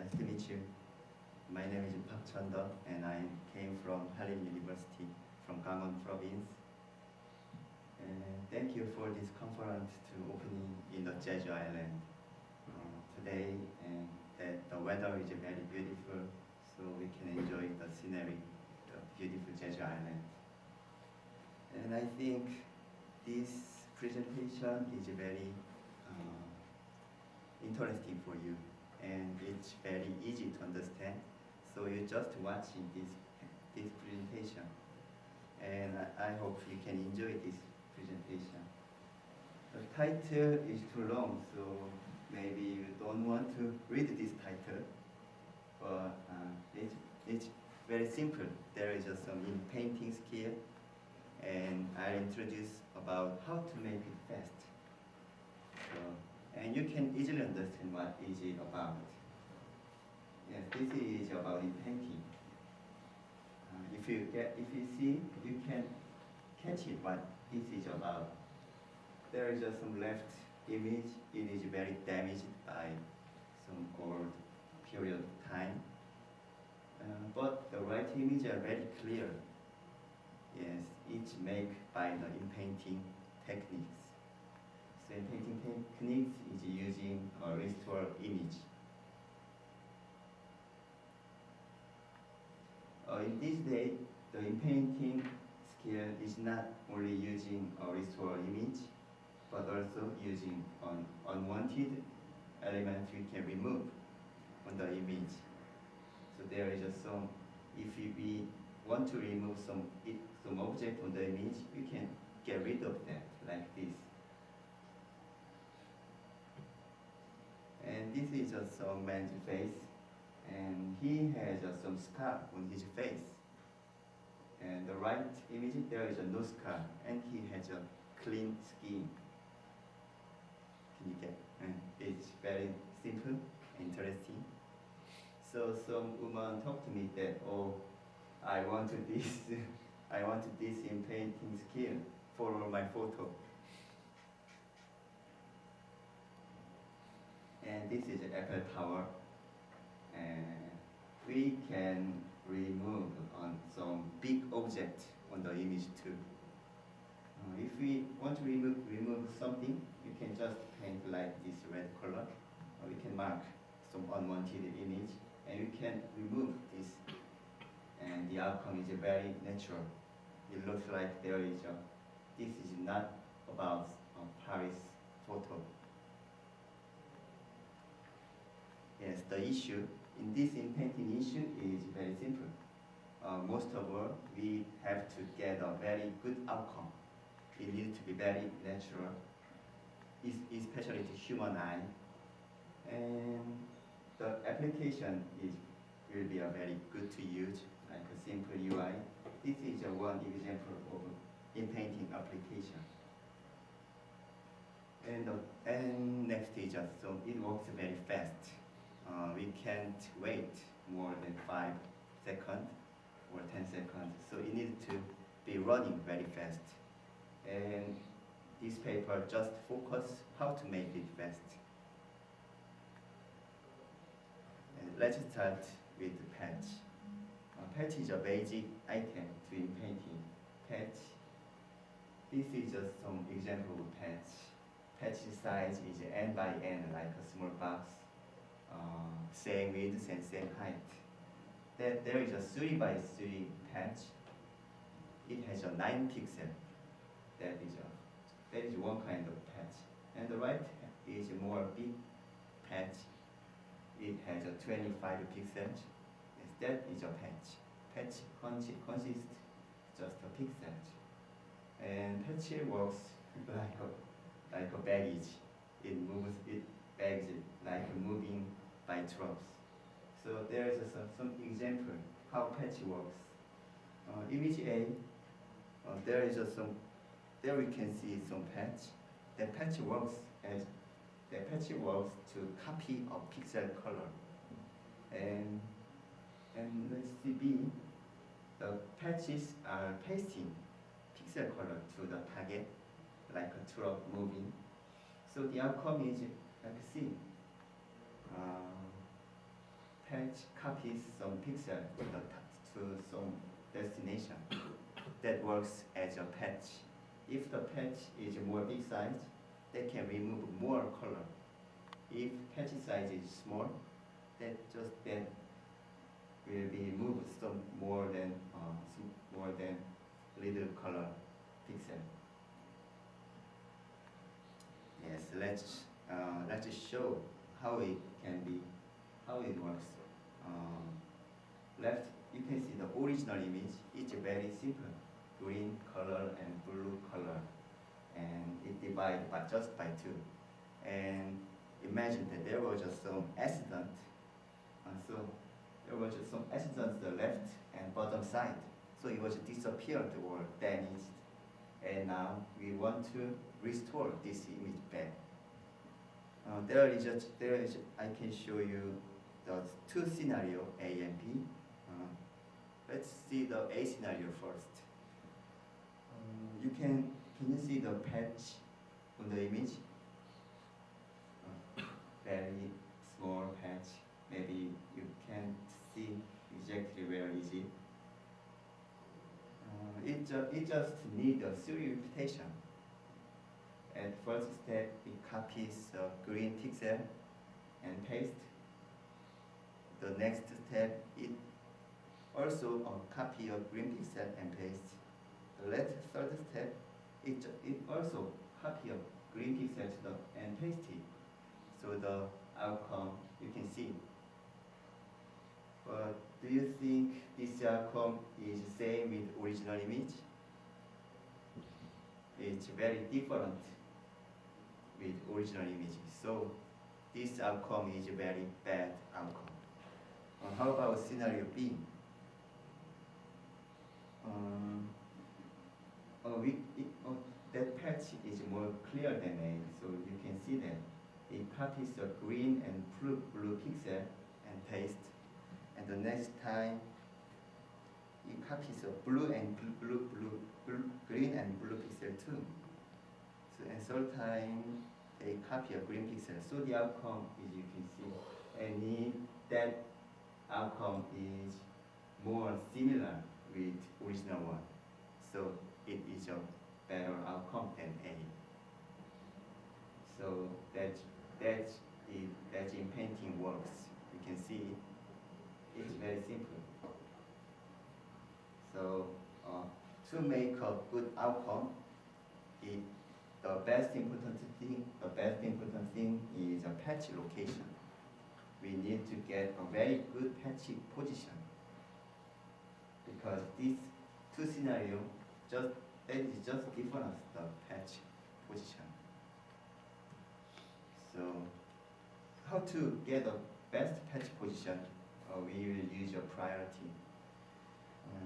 Nice to meet you. My name is Park Chanda, and I came from Hallyu University from Gangwon province. And thank you for this conference to opening in the Jeju Island today, and that the weather is very beautiful, so we can enjoy the scenery, the beautiful Jeju Island. And I think this presentation is very interesting for you, and it's very easy to understand. So you're just watching this presentation, and I hope you can enjoy this presentation. The title is too long, so maybe you don't want to read this title, but it's very simple. There is just some in painting skill, and I introduce about how to make it fast. And you can easily understand what is it about. Yes, this is about in painting. If you see, you can catch it what this is about. There is just some left image. It is very damaged by some old period of time. But the right image are very clear. Yes, it's made by the in-painting techniques. So in-painting techniques is using a restore image. In this day, the in-painting skill is not only using a restore image, but also using an unwanted element we can remove on the image. So there is some, if we want to remove some object on the image, we can get rid of that, like this. And this is just some man's face, and he has some scar on his face. And the right image, there is no scar, and he has a clean skin. Can you get? It's very simple, interesting. So some woman talked to me that, oh, I wanted this, I wanted this in painting skill for my photo. And this is Eiffel Tower, and we can remove on some big object on the image too. If we want to remove something, you can just paint like this red color, or we can mark some unwanted image, and we can remove this, and the outcome is very natural. It looks like there is this is not about Paris photo. Yes, the issue in this in-painting issue is very simple. Most of all, we have to get a very good outcome. It needs to be very natural, especially to human eye. And the application will be a very good to use, like a simple UI. This is one example of in-painting application. And next is just so it works very fast. We can't wait more than 5 seconds or 10 seconds. So it needs to be running very fast. And this paper just focus how to make it fast. And let's start with the patch. Patch is a basic item to in painting. Patch. This is just some example of patch. Patch size is n by n, like a small box. Same width and same height. There is a 3 by 3 patch. It has a 9 pixels. That is one kind of patch. And the right is a more big patch. It has a 25 pixels. Yes, that is a patch. Patch consists just a pixel. And patch works like a baggage. It bags like moving by drops. So there is some example how patch works. Image A, there we can see some patch. The patch works to copy a pixel color. And let's see B, the patches are pasting pixel color to the target, like a truck moving. So the outcome is like C. patch copies some pixel to some destination. That works as a patch. If the patch is more big size, that can remove more color. If patch size is small, that will be moved some more than little color pixel. Yes, let's show how it works. Left, you can see the original image. It's very simple, green color and blue color, and it divides just by 2. And imagine that there was just some accident. So there was just some accident to the left and bottom side. So it was disappeared or damaged. And now we want to restore this image back. I can show you the 2 scenarios, A and B. Let's see the A scenario first. Can you see the patch on the image? Very small patch. Maybe you can't see exactly where is it. It just needs a serial repetition. At first step, it copies a green pixel and paste. The next step, it also copy a green pixel and paste. The third step, it also copy a green pixel and paste it. So the outcome you can see. But do you think this outcome is the same with original image? It's very different with original image. So this outcome is a very bad outcome. How about scenario B? That patch is more clear than A, so you can see that it copies the green and blue pixel and paste, and the next time it copies the blue and green and blue pixel too. So and third time they copy a green pixel. So the outcome is you can see, and that outcome is more similar with original one. So it is a better outcome than A. So that's Inpainting works. You can see it's very simple. So to make a good outcome, the best important thing is a patch location. We need to get a very good patch position, because these 2 scenarios that is just different the patch position. So how to get the best patch position? We will use a priority.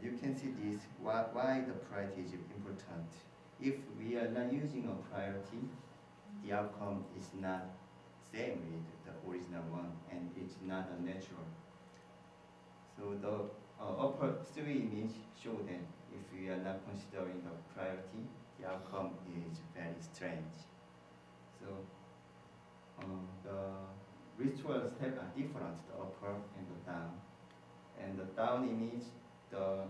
You can see this, why the priority is important. If we are not using a priority, the outcome is not same with the original one, and it's not a natural. So the upper 3 image show that if we are not considering the priority, the outcome is very strange. So the ritual steps are different, the upper and the down. And the down image, the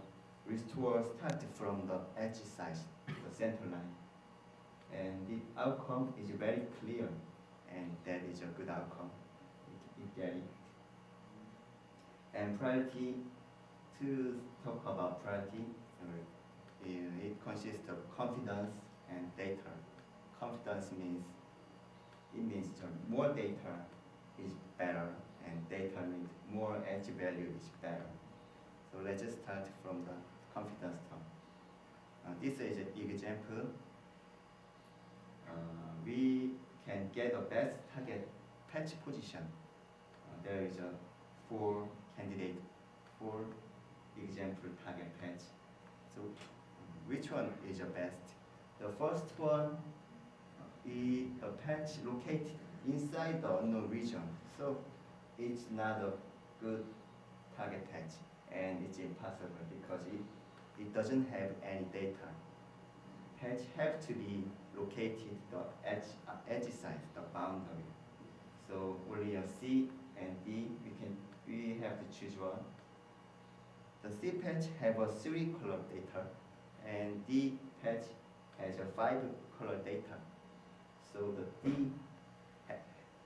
ritual starts from the edge side, the center line. And the outcome is very clear, and that is a good outcome. You get it. And priority, to talk about priority, it consists of confidence and data. Confidence means more data is better, and data means more edge value is better. So let's just start from the confidence term. This is an example. We can get a best target patch position. There is a 4 example target patch. So which one is the best? The first one is a patch located inside the unknown region. So it's not a good target patch, and it's impossible because it doesn't have any data. Patch have to be located the edge side, the boundary. So only a C and D we we have to choose one. The C patch have a 3 color data, and D patch has a 5 color data. So the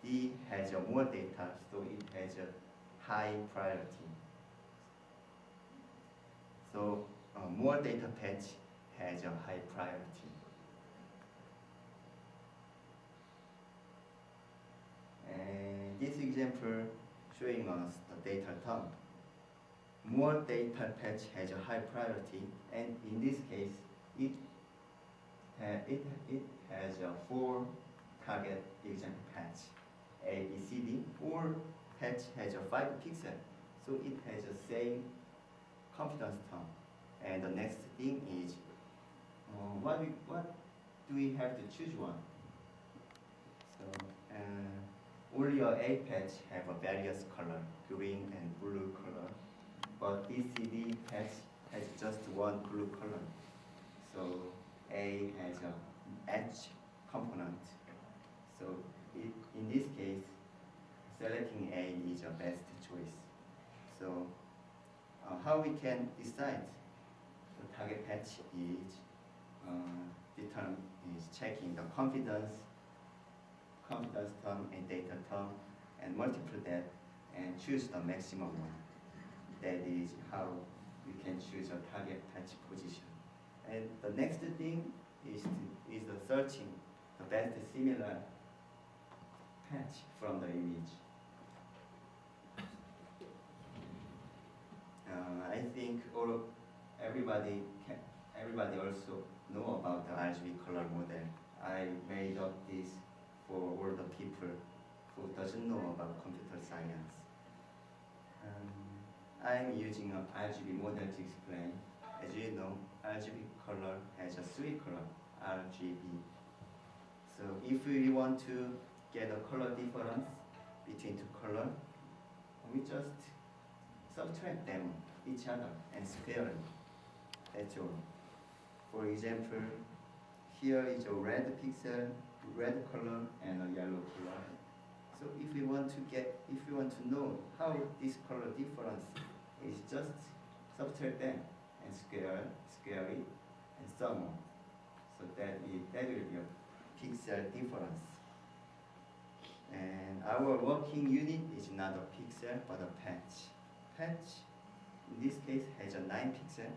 D has a more data, so it has a high priority. So more data patch has a high priority. And this example showing us the data term. More data patch has a high priority, and in this case, it has a 4 target example patch, A, B, C, D. Or patch has a 5 pixel, so it has the same confidence term. And the next thing is, what do we have to choose one? So only A patch have a various color, green and blue color, but BCD patch has just one blue color. So A has a H component. So in this case, selecting A is your best choice. So how we can decide the target patch is checking the confidence term and data term, and multiply that and choose the maximum one. That is how we can choose a target patch position. And the next thing is the searching the best similar patch from the image. I think everybody also know about the RGB color model. I made up this for all the people who doesn't know about computer science. I'm using an RGB model to explain. As you know, RGB color has a 3 color, RGB. So if we want to get a color difference between 2 colors, we just subtract them each other and square it. That's all. For example, here is a red pixel, red color, and a yellow color. So if we want to know how this color difference is, just subtract them and square it, and so on. So that will be a pixel difference. And our working unit is not a pixel but a patch. Patch in this case has a 9 pixel.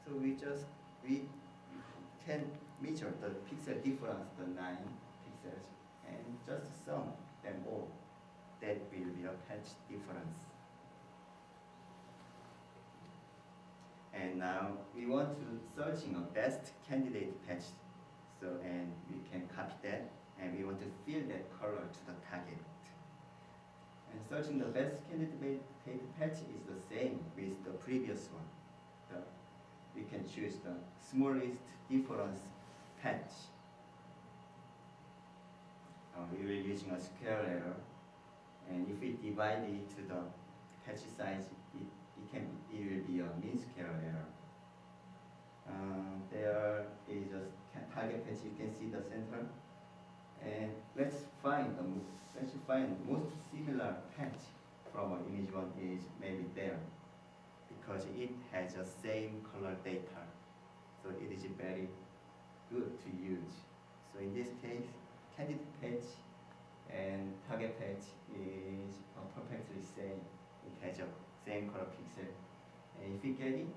So we can measure the pixel difference, the 9 pixels, and just sum them all. That will be a patch difference. And now we want to searching a best candidate patch. So and we can copy that, and we want to fill that color to the target. And searching the best candidate patch is the same with the previous one. We can choose the smallest difference patch. We will using a square error, and if we divide it to the patch size, it will be a mean square error. There is a target patch. You can see the center, and let's find most similar patch from an image one is maybe there, because it has the same color data, so it is very good to use. So in this case, candidate patch and target patch is perfectly same. It has a same color pixel. And if we get it,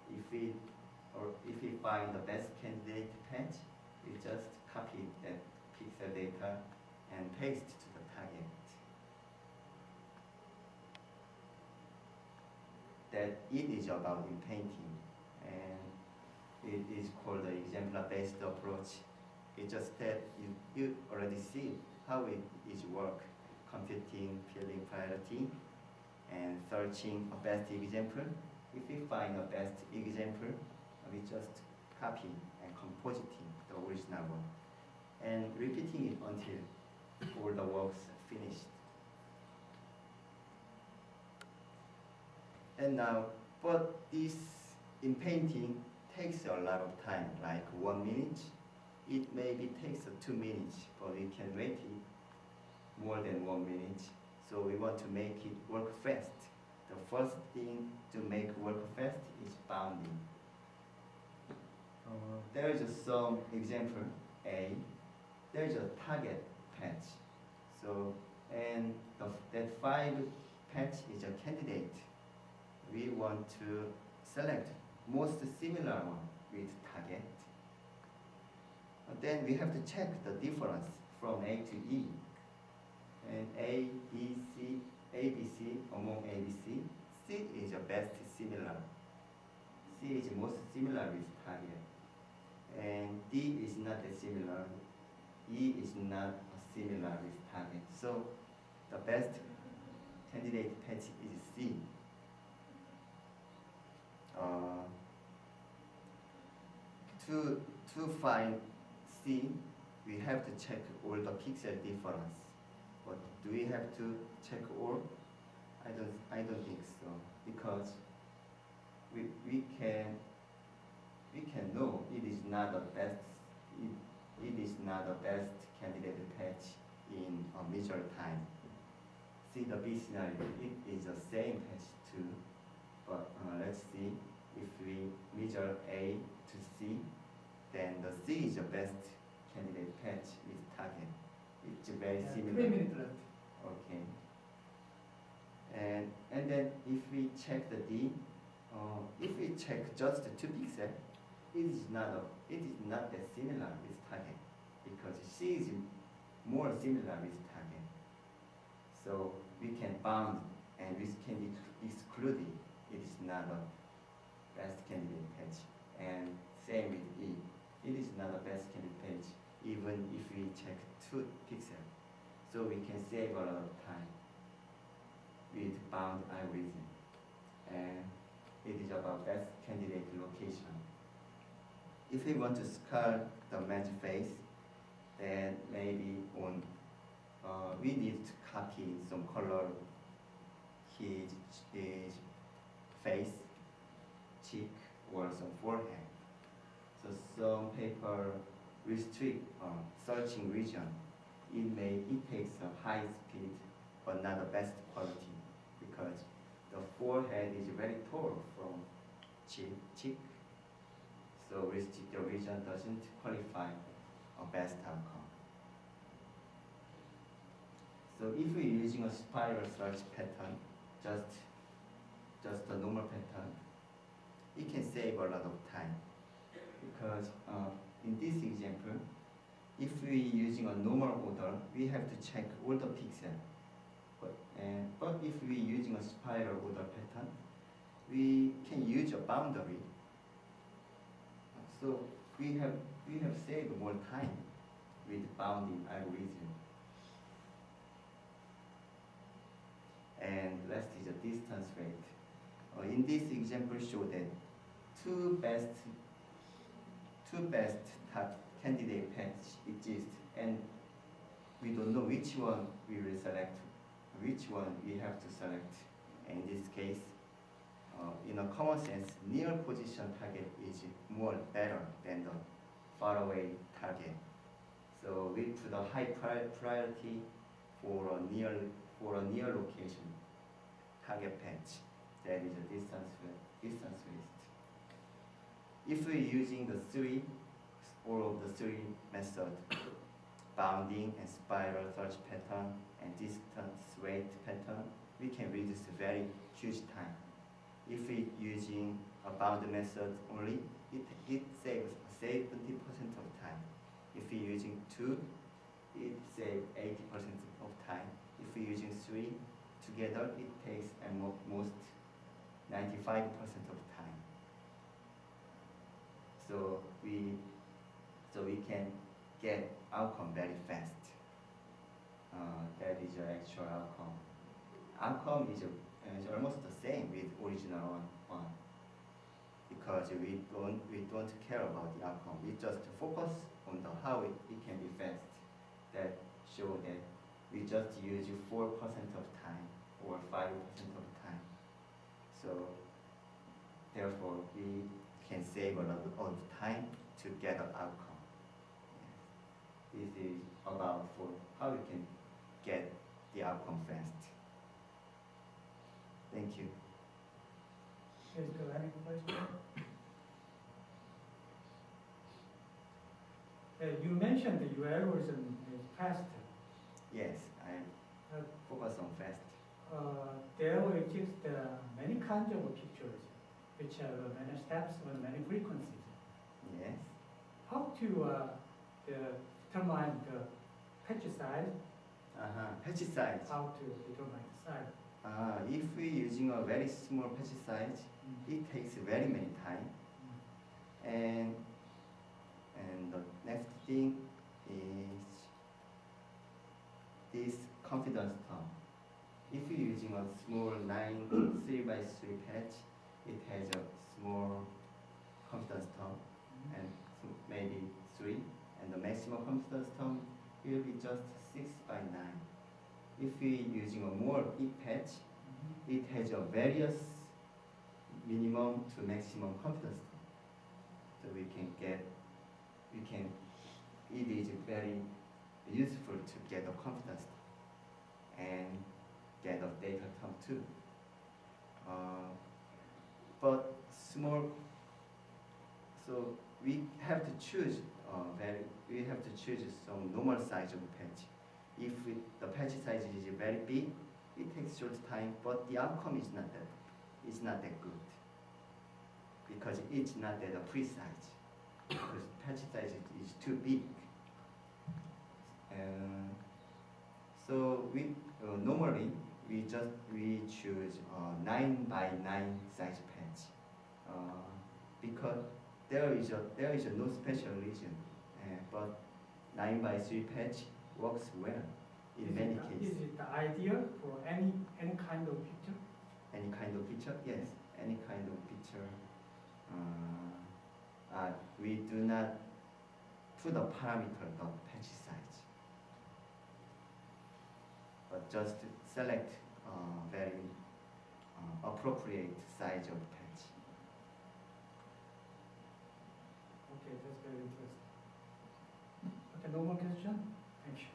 if we find the best candidate patch, we just copy that pixel data and paste to the target. That it is about inpainting, and it is called the exemplar-based approach. It's just that you already see how it is work, computing, filling priority, and searching a best example. If we find a best example, we just copy and compositing the original one, and repeating it until all the works finished. And now, but this inpainting takes a lot of time, like 1 minute. It maybe takes 2 minutes, but we can wait it more than 1 minute. So we want to make it work fast. The first thing to make work fast is bounding. There is some example A. There is a target patch. So, and that 5 patch is a candidate. We want to select most similar one with target. Then we have to check the difference from A to E. And A, B, C, A, B, C, among A, B, C, C is the best similar. C is most similar with target. And D is not that similar. E is not similar with target. So the best candidate patch is C. To find C, we have to check all the pixel difference. But do we have to check all? I don't think so, because we can know it is not the best. It is not the best candidate patch in a measured time. See the B scenario, it is the same patch too. But let's see, if we measure A to C, then the C is the best candidate patch with target. It's very similar. 3 minutes left. Okay. And then if we check the D, if we check just the 2 pixels, it is not that similar with target, because C is more similar with target. So we can bound and we can exclude it. It is not the best candidate patch. And same with E. It is not the best candidate patch, even if we check 2 pixels. So we can save a lot of time with bound algorithm. And it is about best candidate location. If we want to scale the man's face, then maybe we need to copy some color his face, cheek, or some forehead. So some paper restrict searching region. It takes a high speed, but not the best quality, because the forehead is very tall from cheek. So restricted region doesn't qualify a best outcome. So if we're using a spiral search pattern, just a normal pattern, it can save a lot of time. Because in this example, if we're using a normal order, we have to check all the pixels. But if we're using a spiral order pattern, we can use a boundary. So we have saved more time with bounding algorithm. And last is the distance rate. In this example, show that two best top candidate patch exist, and we don't know which one we will select, which one we have to select. And in this case, in a common sense, near position target is more better than the far away target. So we put a high priority for a near location target patch. That is a distance waste. If we're using all of the 3 methods, bounding and spiral search pattern and distance weight pattern, we can reduce very huge time. If we're using a bound method only, it saves 70% of time. If we're using 2, it saves 80% of time. If we're using 3 together, it takes almost 95% of time. So we can get outcome very fast. That is your actual outcome. Outcome is almost the same with original one, because we don't care about the outcome. We just focus on how it can be fast. That show that we just use 4% of time or 5% of time. So therefore we can save a lot of time to get an outcome. This is about for how we can get the outcome fast. Thank you. Is there any question? You mentioned that your algorithm is fast. Yes, I Uh, focus on fast. There exist many kinds of pictures, which have many steps and many frequencies. Yes. How to determine the patch size? Patch size. How to determine the size? If we're using a very small patch size, it takes very many time. And the next thing is this confidence term. If you're using a small 3x3 patch, it has a small confidence term and maybe 3, and the maximum confidence term will be just 6x9. If we're using a more big patch, it has a various minimum to maximum confidence term. So it is very useful to get a confidence term and get a data term too. But small, so we have to choose some normal size of patch. If the patch size is very big, it takes short time, but the outcome is not that good because it's not that precise. Because patch size is too big. So we normally we choose 9x9 size patch because there is no special reason, but 9x3 patch works well in many cases. Is it the ideal for any kind of picture? Any kind of picture? Yes, any kind of picture. We do not put a parameter of patch size, but just select very appropriate size of patch. Okay, that's very interesting. Okay, no more question? Thank you.